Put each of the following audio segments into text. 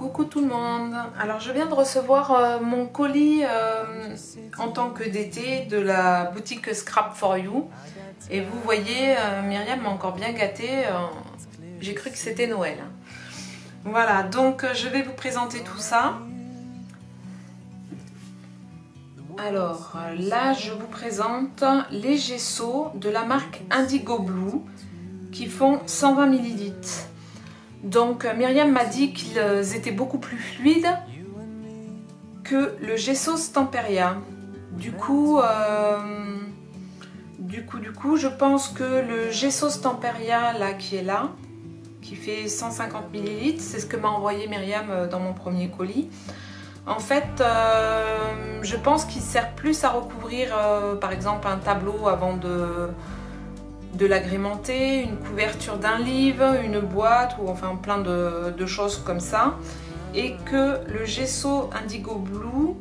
Coucou tout le monde. Alors je viens de recevoir mon colis en tant que d'été de la boutique Scrap for You. Et vous voyez, Myriam m'a encore bien gâtée. J'ai cru que c'était Noël. Voilà, donc je vais vous présenter tout ça. Alors là, je vous présente les gessos de la marque Indigo Blue qui font 120 ml. Donc Myriam m'a dit qu'ils étaient beaucoup plus fluides que le gesso Stamperia. Du coup, je pense que le gesso Stamperia là qui est là, qui fait 150 ml, c'est ce que m'a envoyé Myriam dans mon premier colis. En fait, je pense qu'il sert plus à recouvrir par exemple un tableau avant de l'agrémenter, une couverture d'un livre, une boîte ou enfin plein de choses comme ça. Et que le gesso Indigo Blue,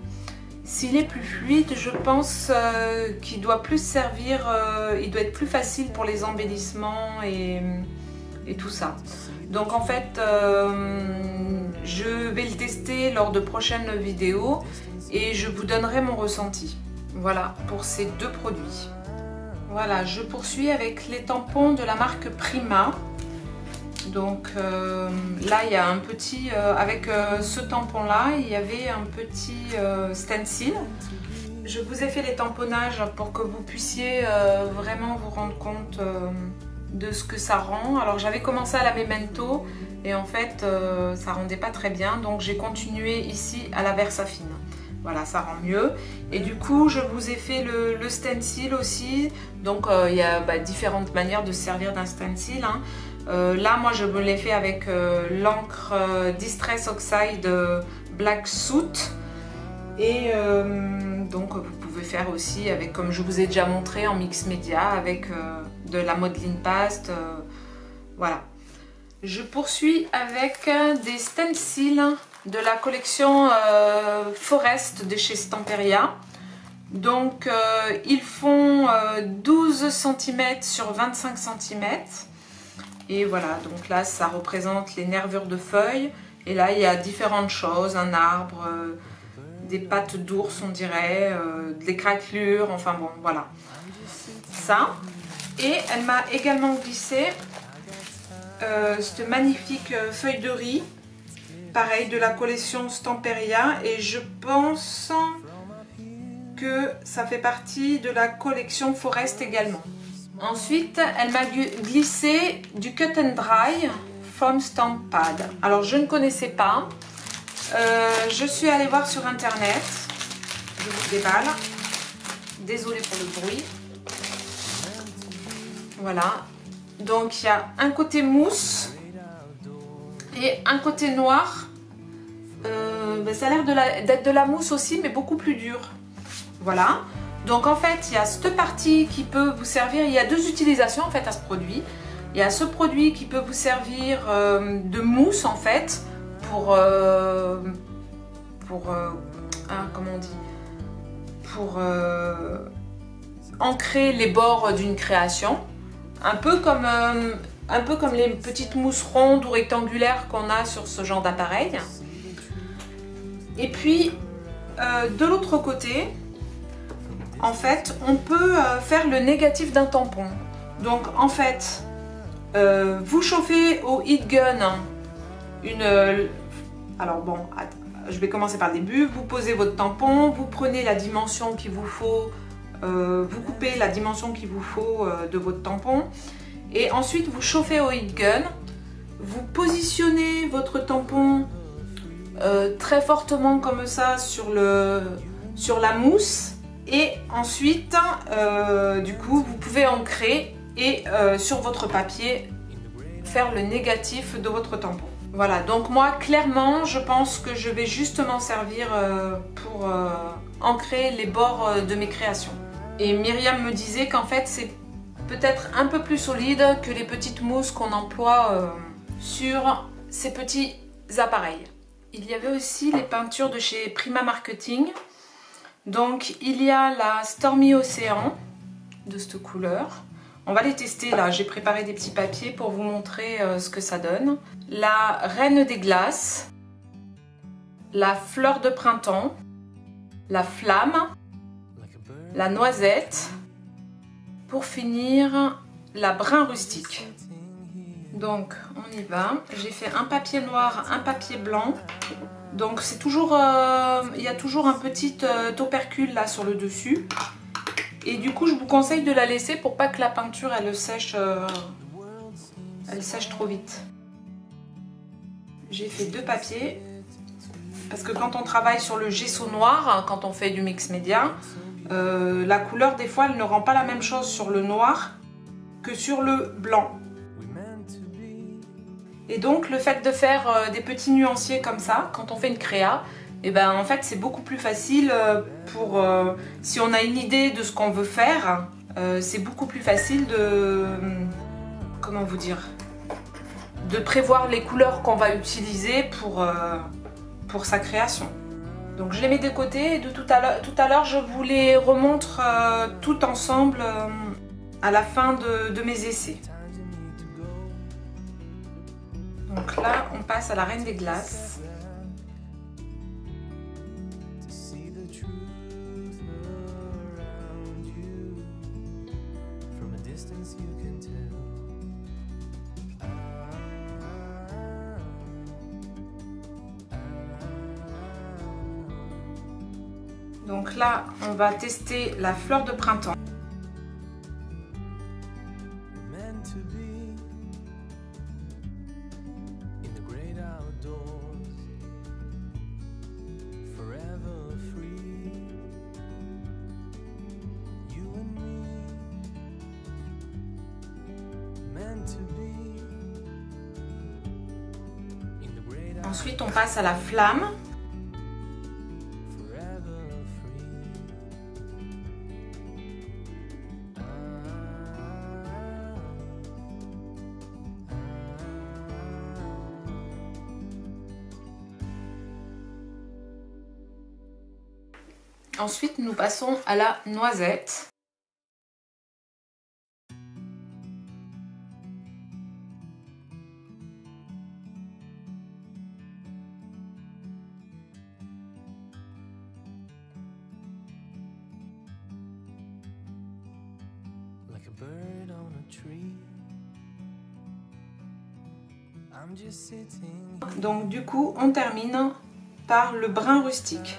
s'il est plus fluide, je pense qu'il doit plus servir, il doit être plus facile pour les embellissements et tout ça. Donc en fait, je vais le tester lors de prochaines vidéos et je vous donnerai mon ressenti. Voilà pour ces deux produits. Voilà, je poursuis avec les tampons de la marque Prima. Donc là, il y a un petit, avec ce tampon là, il y avait un petit stencil. Je vous ai fait les tamponnages pour que vous puissiez vraiment vous rendre compte de ce que ça rend. Alors j'avais commencé à la Memento et en fait ça rendait pas très bien, donc j'ai continué ici à la Versafine. Voilà, ça rend mieux. Et du coup, je vous ai fait le stencil aussi. Donc, il y a différentes manières de se servir d'un stencil. Hein. Là, moi, je me l'ai fait avec l'encre Distress Oxide Black Soot. Et donc, vous pouvez faire aussi avec, comme je vous ai déjà montré en mix média, avec de la modeling paste. Voilà. Je poursuis avec des stencils de la collection Forest de chez Stamperia. Donc ils font 12 cm sur 25 cm. Et voilà, donc là ça représente les nervures de feuilles. Et là il y a différentes choses, un arbre, des pattes d'ours on dirait, des craquelures, enfin bon voilà. Ça. Et elle m'a également glissé cette magnifique feuille de riz. Pareil, de la collection Stamperia, et je pense que ça fait partie de la collection Forest également. Ensuite, elle m'a glissé du Cut and Dry Foam Stamp Pad. Alors, je ne connaissais pas. Je suis allée voir sur internet. Je vous déballe. Désolée pour le bruit. Voilà. Donc, il y a un côté mousse et un côté noir. Ça a l'air d'être de la mousse aussi, mais beaucoup plus dur. Voilà. Donc en fait, il y a cette partie qui peut vous servir. Il y a deux utilisations en fait à ce produit. Il y a ce produit qui peut vous servir de mousse en fait pour comment on dit, pour ancrer les bords d'une création, un peu comme les petites mousses rondes ou rectangulaires qu'on a sur ce genre d'appareil. Et puis, de l'autre côté, en fait, on peut faire le négatif d'un tampon. Donc, en fait, vous chauffez au heat gun alors bon, je vais commencer par le début. Vous posez votre tampon, vous prenez la dimension qu'il vous faut, vous coupez la dimension qu'il vous faut de votre tampon. Et ensuite, vous chauffez au heat gun, vous positionnez votre tampon très fortement comme ça sur la mousse. Et ensuite, du coup, vous pouvez ancrer et sur votre papier, faire le négatif de votre tampon. Voilà, donc moi, clairement, je pense que je vais justement servir pour ancrer les bords de mes créations. Et Myriam me disait qu'en fait, c'est peut-être un peu plus solide que les petites mousses qu'on emploie sur ces petits appareils. Il y avait aussi les peintures de chez Prima Marketing. Donc il y a la Stormy Ocean de cette couleur. On va les tester là, j'ai préparé des petits papiers pour vous montrer ce que ça donne. La Reine des Glaces. la fleur de printemps, la flamme, la noisette, pour finir la brun rustique. Donc on y va, j'ai fait un papier noir, un papier blanc, donc c'est toujours, il y a toujours un petit opercule là sur le dessus, et du coup je vous conseille de la laisser pour pas que la peinture elle sèche trop vite. J'ai fait 2 papiers, parce que quand on travaille sur le gesso noir, quand on fait du mix média, la couleur des fois elle ne rend pas la même chose sur le noir que sur le blanc. Et donc le fait de faire des petits nuanciers comme ça, quand on fait une créa, et ben en fait c'est beaucoup plus facile pour si on a une idée de ce qu'on veut faire, c'est beaucoup plus facile de, comment vous dire, de prévoir les couleurs qu'on va utiliser pour sa création. Donc je les mets de côté et de tout à l'heure je vous les remontre tout ensemble à la fin de mes essais. Donc là on passe à la Reine des Glaces. Donc là, on va tester la fleur de printemps. Ensuite, on passe à la flamme. Ensuite, nous passons à la noisette. Donc du coup, on termine par le brun rustique.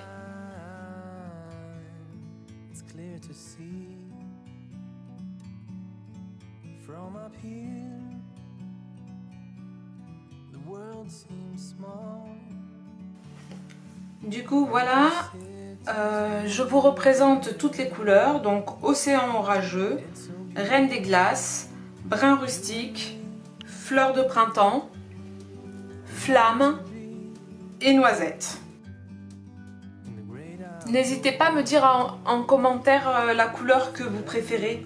Du coup, voilà, je vous représente toutes les couleurs. Donc océan orageux, Reine des Glaces, brun rustique, fleur de printemps, flamme et noisette. N'hésitez pas à me dire en commentaire la couleur que vous préférez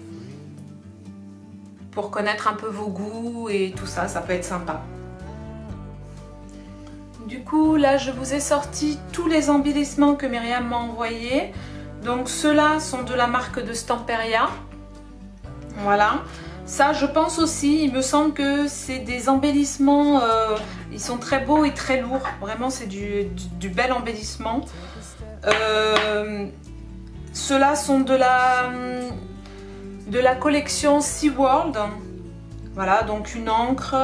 pour connaître un peu vos goûts et tout ça, ça peut être sympa. Du coup, là, je vous ai sorti tous les embellissements que Myriam m'a envoyés. Donc, ceux-là sont de la marque de Stamperia. Voilà. Ça, je pense aussi, il me semble que c'est des embellissements, ils sont très beaux et très lourds. Vraiment, c'est du bel embellissement. Ceux-là sont de la collection SeaWorld. Voilà, donc une encre,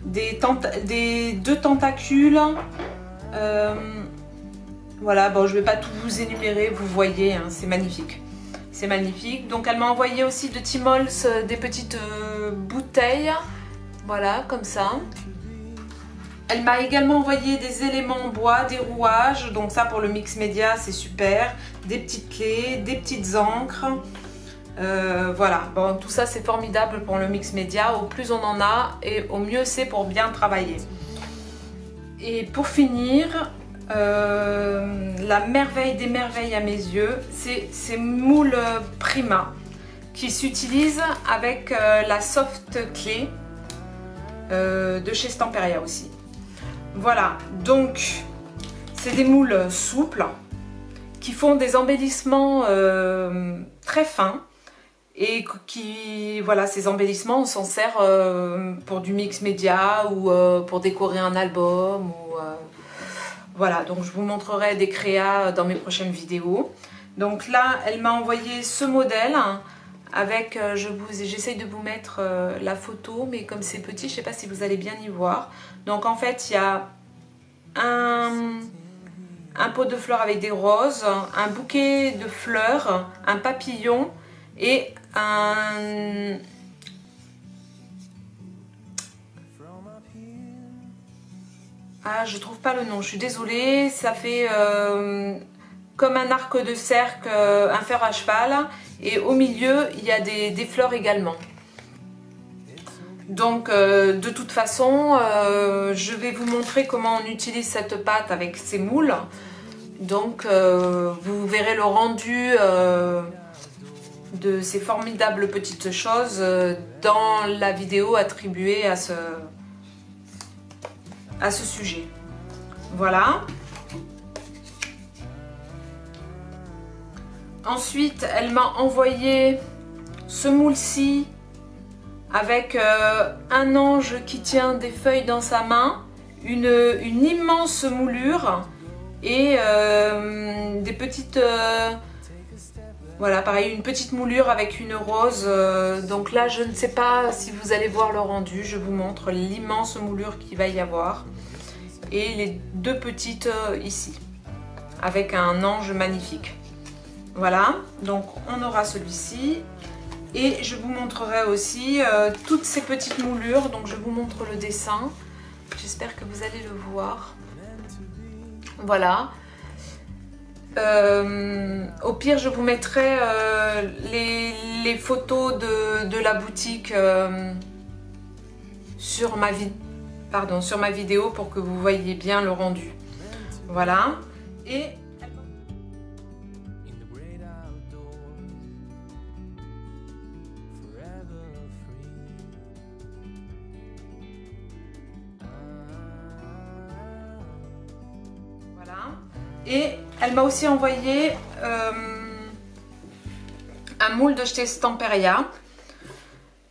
des 2 tentacules. Voilà, bon, je ne vais pas tout vous énumérer, vous voyez, hein, c'est magnifique. C'est magnifique. Donc elle m'a envoyé aussi de Timols des petites bouteilles. Voilà, comme ça. Elle m'a également envoyé des éléments en bois, des rouages. Donc ça pour le mix média, c'est super. Des petites clés, des petites encres. Voilà, bon, tout ça c'est formidable pour le mix média. Au plus on en a et au mieux c'est pour bien travailler. Et pour finir, la merveille des merveilles à mes yeux, c'est ces moules Prima qui s'utilisent avec la soft clé de chez Stamperia aussi. Voilà, donc c'est des moules souples qui font des embellissements très fins et qui, voilà, ces embellissements on s'en sert pour du mix média ou pour décorer un album ou Voilà, donc je vous montrerai des créas dans mes prochaines vidéos. Donc là, elle m'a envoyé ce modèle avec, j'essaye de vous mettre la photo, mais comme c'est petit, je ne sais pas si vous allez bien y voir. Donc en fait, il y a un pot de fleurs avec des roses, un bouquet de fleurs, un papillon et un... Ah, je trouve pas le nom, je suis désolée, ça fait comme un arc de cercle, un fer à cheval, et au milieu, il y a des fleurs également. Donc, de toute façon, je vais vous montrer comment on utilise cette pâte avec ces moules. Donc, vous verrez le rendu de ces formidables petites choses dans la vidéo attribuée à ce sujet. Voilà. Ensuite, elle m'a envoyé ce moule-ci avec un ange qui tient des feuilles dans sa main, une immense moulure et des petites... voilà, pareil, une petite moulure avec une rose. Donc là, je ne sais pas si vous allez voir le rendu. Je vous montre l'immense moulure qu'il va y avoir. Et les deux petites ici, avec un ange magnifique. Voilà, donc on aura celui-ci. Et je vous montrerai aussi toutes ces petites moulures. Donc je vous montre le dessin. J'espère que vous allez le voir. Voilà. Au pire, je vous mettrai les photos de la boutique sur ma vidéo pour que vous voyez bien le rendu. Voilà. Et voilà. Et elle m'a aussi envoyé un moule de chez Stamperia.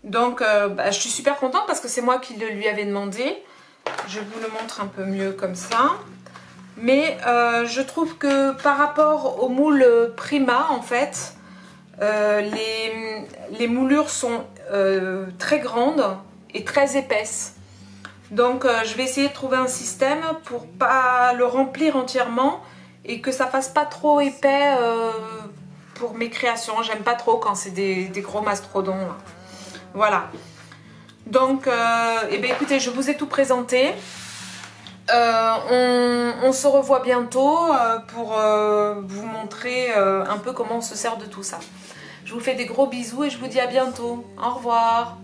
Donc je suis super contente parce que c'est moi qui le lui avais demandé. Je vous le montre un peu mieux comme ça. Mais je trouve que par rapport au moule Prima, en fait, les moulures sont très grandes et très épaisses. Donc je vais essayer de trouver un système pour pas le remplir entièrement et que ça fasse pas trop épais pour mes créations. J'aime pas trop quand c'est des gros mastodons là. Voilà. Donc eh bien, écoutez, je vous ai tout présenté. On se revoit bientôt pour vous montrer un peu comment on se sert de tout ça. Je vous fais des gros bisous et je vous dis à bientôt. Au revoir.